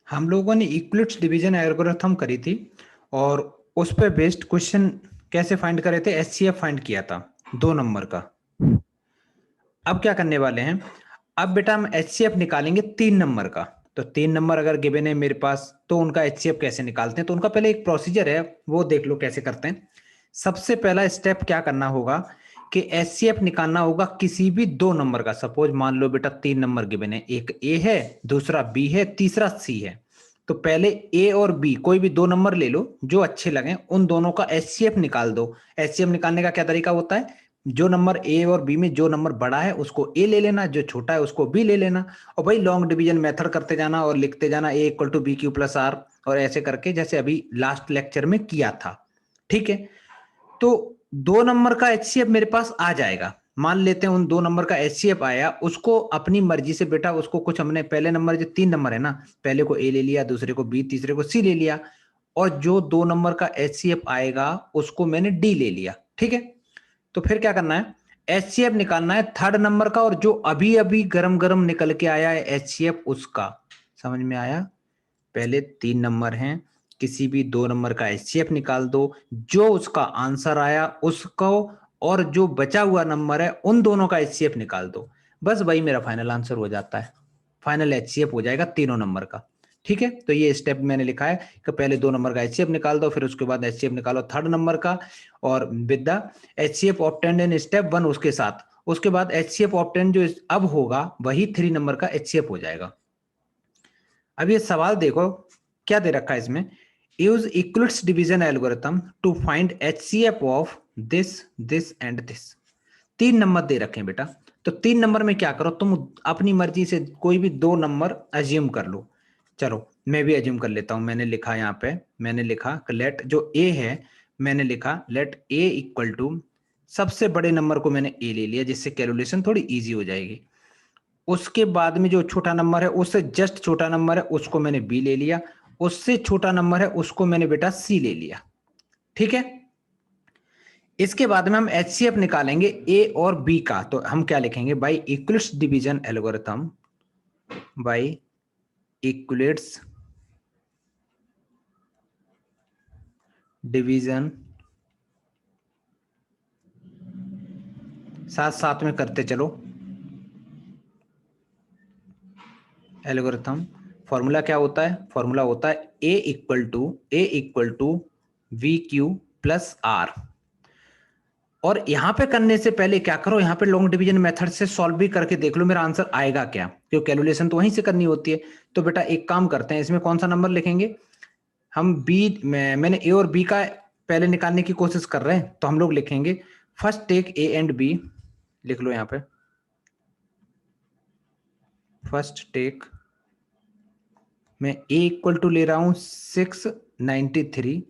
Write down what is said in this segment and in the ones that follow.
हम लोगों ने इक्विलिब्रियम डिवीजन एल्गोरिथम करी थी और उस पे बेस्ड क्वेश्चन कैसे फाइंड करे थे, एचसीएफ फाइंड किया था 2 नंबर का। अब क्या करने वाले हैं, अब बेटा हम एचसीएफ निकालेंगे 3 नंबर का। तो 3 नंबर अगर गिवन है मेरे पास तो उनका एचसीएफ कैसे निकालते हैं, तो उनका पहले एक प्रोसीजर है, वो देख लो कैसे करते हैं। सबसे पहला स्टेप क्या करना होगा कि एचसीएफ निकालना होगा किसी भी 2 नंबर का। सपोज मान लो बेटा 3 नंबर गिवन है, एक ए है, दूसरा बी है, तीसरा सी है। तो पहले ए और बी कोई भी 2 नंबर ले लो जो अच्छे लगे, उन दोनों का एचसीएफ निकाल दो। एचसीएफ निकालने का क्या तरीका होता है, जो नंबर ए और बी में जो नंबर बड़ा है उसको ए ले लेना, जो छोटा है उसको बी ले लेना, और भाई लॉन्ग डिवीजन मेथड करते जाना और लिखते जाना a equal to b q plus r, और ऐसे करके जैसे अभी लास्ट लेक्चर में किया था। ठीक है, तो 2 नंबर का एचसीएफ मेरे पास आ जाएगा। मान लेते हैं उन 2 नंबर का एचसीएफ आया, उसको अपनी मर्जी से बेटा उसको कुछ हमने पहले नंबर जो 3 नंबर है ना, पहले को ए ले लिया, दूसरे को बी, तीसरे को सी ले लिया, और जो 2 नंबर का एचसीएफ आएगा उसको मैंने डी ले लिया। ठीक है, तो फिर क्या करना है, एचसीएफ निकालना है 3rd नंबर का, और जो अभी अभी गरम गरम निकल के आया है एचसीएफ उसका। समझ में आया, पहले 3 नंबर हैं, किसी भी 2 नंबर का एचसीएफ निकाल दो, जो उसका आंसर आया उसको, और जो बचा हुआ नंबर है उन दोनों का एचसीएफ निकाल दो। बस वही मेरा फाइनल आंसर हो जाता है, फाइनल एचसीएफ हो जाएगा तीनों नंबर का। ठीक है, तो ये स्टेप मैंने लिखा है कि पहले 2 नंबर का एचसीएफ निकाल दो, फिर उसके बाद एचसीएफ निकालो 3rd नंबर का, और with the HCF obtained in step 1 उसके साथ, उसके बाद एचसीएफ ऑब्टेन्ड जो अब होगा वही 3 नंबर का एचसीएफ हो जाएगा। अब ये सवाल देखो क्या दे रखा है इसमें, use equilibrium division algorithm to find HCF of this this and this. 3 number दे रखे हैं बेटा, तो 3 नंबर में क्या करो, तुम अपनी मर्जी से कोई भी 2 नंबर अज्यूम कर लो। चलो मैं भी अज्यूम कर लेता हूं, मैंने लिखा यहाँ पे, मैंने लिखा लेट जो ए है, मैंने लिखा लेट ए इक्वल टू, सबसे बड़े नंबर को मैंने ए ले लिया जिससे कैलकुलेशन थोड़ी इजी हो जाएगी। उसके बाद में जो छोटा नंबर है उससे जस्ट छोटा नंबर है उसको मैंने बी ले लिया, उससे छोटा नंबर है उसको मैंने बेटा सी ले लिया। ठीक है, इसके बाद में हम एचसीएफ निकालेंगे ए और बी का, तो हम क्या लिखेंगे, by equilibrium division algorithm, by equilibrium division, साथ साथ में करते चलो, एल्गोरिथम। फॉर्मूला क्या होता है, फॉर्मूला होता है a equal to v q plus r. और यहां पे करने से पहले क्या करो, यहां पे लॉन्ग डिवीजन मेथड से सॉल्व भी करके देख लो मेरा आंसर आएगा क्या, क्योंकि कैलकुलेशन तो वहीं से करनी होती है। तो बेटा एक काम करते हैं, इसमें कौन सा नंबर लिखेंगे हम, बी मैंने ए और बी का पहले निकालने की कोशिश कर रहे हैं, तो हम लोग लिखेंगे first take a and b, लिख लो यहां पे फर्स्ट टेक, मैं ए इक्वल टू ले रहा हूं 693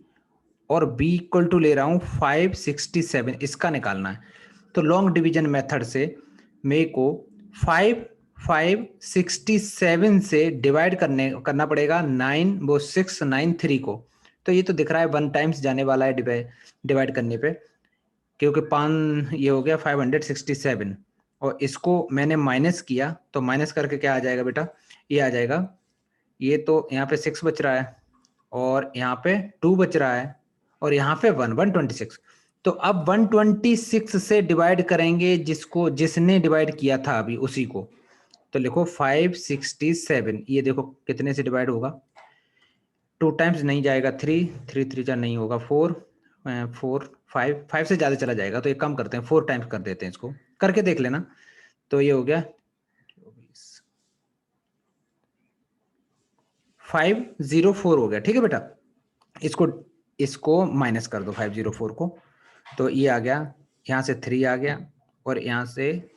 और बी इक्वल टू ले रहा हूं 567, इसका निकालना है। तो लॉन्ग डिवीजन मेथड से मेरे को 567 से डिवाइड करना पड़ेगा 693 को। तो ये तो दिख रहा है 1 टाइम्स जाने वाला है डिवाइड करने पे, क्योंकि 5 ये हो गया 567, और इसको मैंने माइनस किया, तो माइनस करके क्या आ जाएगा बेटा, ये आ जाएगा, ये तो यहाँ पे 6 बच रहा है और यहाँ पे 2 बच रहा है और यहाँ पे 126। तो अब 126 से डिवाइड करेंगे जिसको, जिसने डिवाइड किया था अभी उसी को। तो लिखो 567, ये देखो कितने से डिवाइड होगा, 2 टाइम्स नहीं जाएगा, 3 3 3 जा नहीं होगा, 4 4 5 से ज्यादा चला जाएगा। तो एक काम करते हैं 4 टाइम्स कर देते हैं, इसको करके देख लेना। तो ये हो गया 504 हो गया। ठीक है बेटा, इसको माइनस कर दो 504 को, तो ये आ गया, यहाँ से 3 आ गया और यहाँ से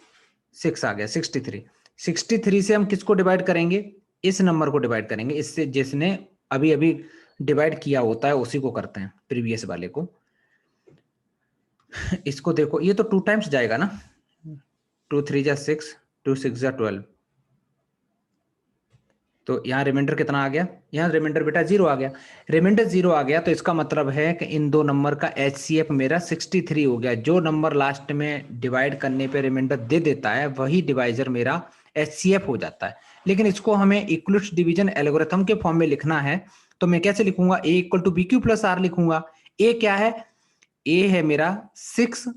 6 आ गया, 63। 63 से हम किसको डिवाइड करेंगे, इस नंबर को डिवाइड करेंगे, इससे जिसने अभी अभी डिवाइड किया होता है उसी को करते हैं, प्रीवियस वाले को। इसको देखो ये तो 2 टाइम्स जाएगा ना, 2 3 जा 6, 2 6 जा 12, तो यहाँ रिमाइंडर कितना आ गया, यहाँ रिमाइंडर बेटा 0 आ गया। रिमाइंडर 0 आ गया तो इसका मतलब है कि इन 2 नंबर का एचसीएफ मेरा 63 हो गया। जो नंबर लास्ट में डिवाइड करने पे रिमाइंडर दे देता है वही डिवाइजर मेरा एचसीएफ हो जाता है। लेकिन इसको हमें इक्वलिस्ट डिवीजन एल्गोरिथम के फॉर्म में लिखना है, तो मैं कैसे लिखूंगा, a equal to b q plus r लिखूंगा। a क्या है, a है मेरा 6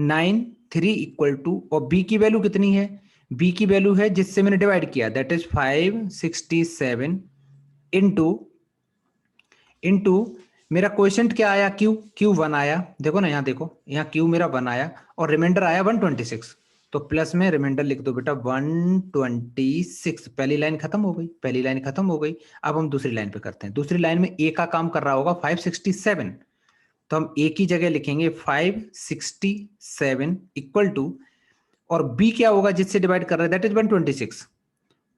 9 3 इक्वल टू, और b की वैल्यू कितनी है, b की वैल्यू है जिससे मैंने डिवाइड किया, दैट इज 567 इनटू मेरा क्वेश्चन क्या आया, क्यू 1 आया, देखो ना यहाँ, देखो यहाँ क्यू मेरा 1 आया और रिमाइंडर आया 126, तो प्लस में रिमाइंडर लिख दो बेटा 126। पहली लाइन खत्म हो गई, पहली लाइन खत्म हो गई। अब हम दूसरी लाइन पे करते हैं। दूसरी लाइन में ए का काम कर रहा होगा 567, तो हम ए की जगह लिखेंगे 567 इक्वल टू, और बी क्या होगा जिससे डिवाइड कर रहा है, दैट इज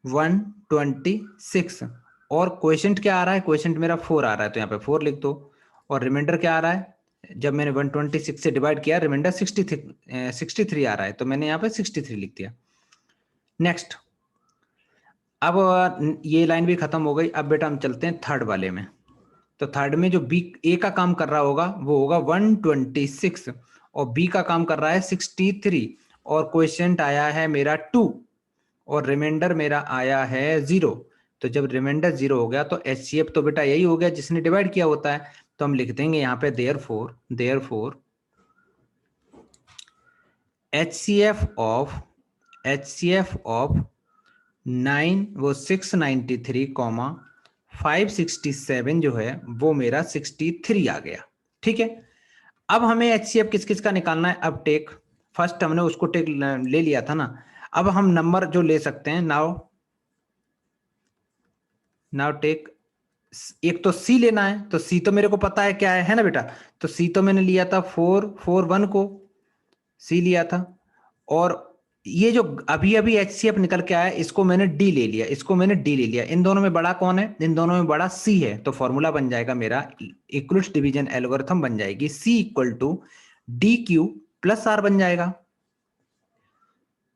126 और क्वेश्चन क्या आ रहा है, क्वेश्चन मेरा 4 आ रहा है, तो यहाँ पे 4 लिख दो। और रिमाइंडर क्या आ रहा है, जब मैंने 126 से डिवाइड किया रिमाइंडर 63 आ रहा है, तो मैंने यहाँ पे 63 लिख दिया। नेक्स्ट, अब ये लाइन भी खत्म हो गई। अब बेटा हम चलते हैं थर्ड वाले में। तो थर्ड में जो बी ए का काम कर रहा होगा वो होगा 126 और बी का काम कर रहा है 63 और क्वेश्चन आया है मेरा 2 और रिमाइंडर मेरा आया है 0। तो जब रिमाइंडर 0 हो गया तो एचसीएफ तो बेटा यही हो गया जिसने डिवाइड किया होता है, तो हम लिख देंगे यहाँ पे देयरफॉर एचसीएफ ऑफ 9 वो 693 567 जो है वो मेरा 63 आ गया। ठीक है, अब हमें एचसीएफ किस किस का निकालना है। अब टेक फर्स्ट हमने उसको टेक ले लिया था ना, अब हम नंबर जो ले सकते हैं, नाउ टेक, एक तो सी लेना है, तो सी तो मेरे को पता है क्या है ना बेटा, तो सी तो मैंने लिया था 441 को सी लिया था, और ये जो अभी अभी एचसीएफ निकल के आया इसको मैंने डी ले लिया, इसको मैंने डी ले लिया। इन दोनों में बड़ा कौन है, इन दोनों में बड़ा सी है, तो फॉर्मूला बन जाएगा मेरा, इक्वलिस्ट डिवीजन एल्गोरिथम बन जाएगी c equal to d q plus r बन जाएगा।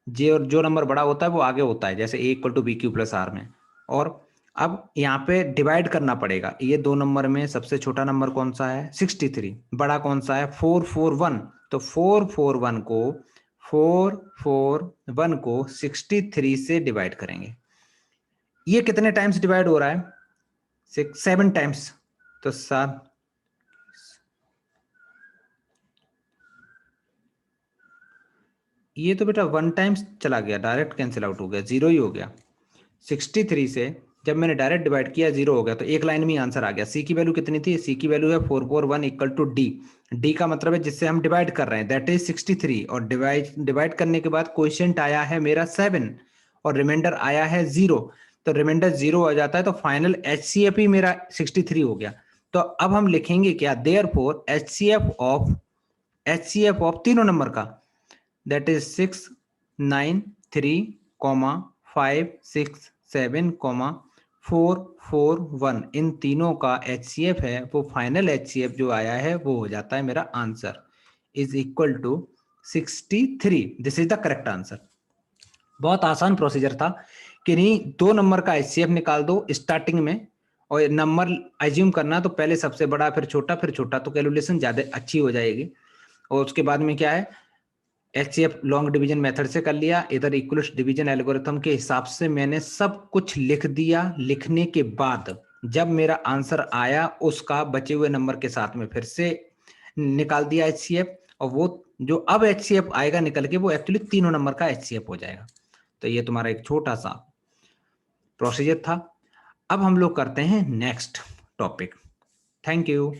जो नंबर बड़ा होता है वो आगे होता है, जैसे a equal to b q plus r में। और अब यहाँ पे डिवाइड करना पड़ेगा, ये दो नंबर में सबसे छोटा नंबर कौन सा है 63, बड़ा कौन सा है 441, तो 441 को 63 से डिवाइड करेंगे। ये कितने टाइम्स डिवाइड हो रहा है, 7 टाइम्स, तो 7, ये तो बेटा 1 टाइम्स चला गया, डायरेक्ट कैंसिल आउट हो गया, 0 ही हो गया। 63 से जब मैंने डायरेक्ट डिवाइड किया 0 हो गया, तो एक लाइन में आंसर आ गया। सी की वैल्यू कितनी थी, सी की वैल्यू है 441 इक्वल टू डी, डी का मतलब है जिससे हम डिवाइड कर रहे हैं, दैट इज 63, और डिवाइड करने के बाद क्वोशिएंट आया है मेरा 7 और रिमाइंडर आया है 0, तो रिमाइंडर 0 आ जाता है, तो फाइनल एचसीएफ ही मेरा 63 हो गया। तो अब हम लिखेंगे क्या, देयरफॉर एचसीएफ ऑफ तीनों नंबर का, दैट इज 6 9 3 5 6 7 441, इन तीनों का एचसीएफ है, वो फाइनल एचसीएफ जो आया है वो हो जाता है मेरा answer is equal to 63। This is the correct answer. बहुत आसान प्रोसीजर था कि नहीं, दो नंबर का एचसीएफ निकाल दो स्टार्टिंग में, और नंबर एज्यूम करना तो पहले सबसे बड़ा फिर छोटा फिर छोटा, तो कैलकुलेशन ज्यादा अच्छी हो जाएगी। और उसके बाद में क्या है, एचसीएफ लॉन्ग डिवीजन मेथड से कर लिया, इधर इक्वलिस्ट डिवीजन एल्गोरिथम के हिसाब से मैंने सब कुछ लिख दिया। लिखने के बाद जब मेरा आंसर आया उसका बचे हुए नंबर के साथ में फिर से निकाल दिया एचसीएफ, और वो जो अब एचसीएफ आएगा निकल के वो एक्चुअली तीनों नंबर का एचसीएफ हो जाएगा। तो ये तुम्हारा एक छोटा सा प्रोसीजर था। अब हम लोग करते हैं नेक्स्ट टॉपिक। Thank you.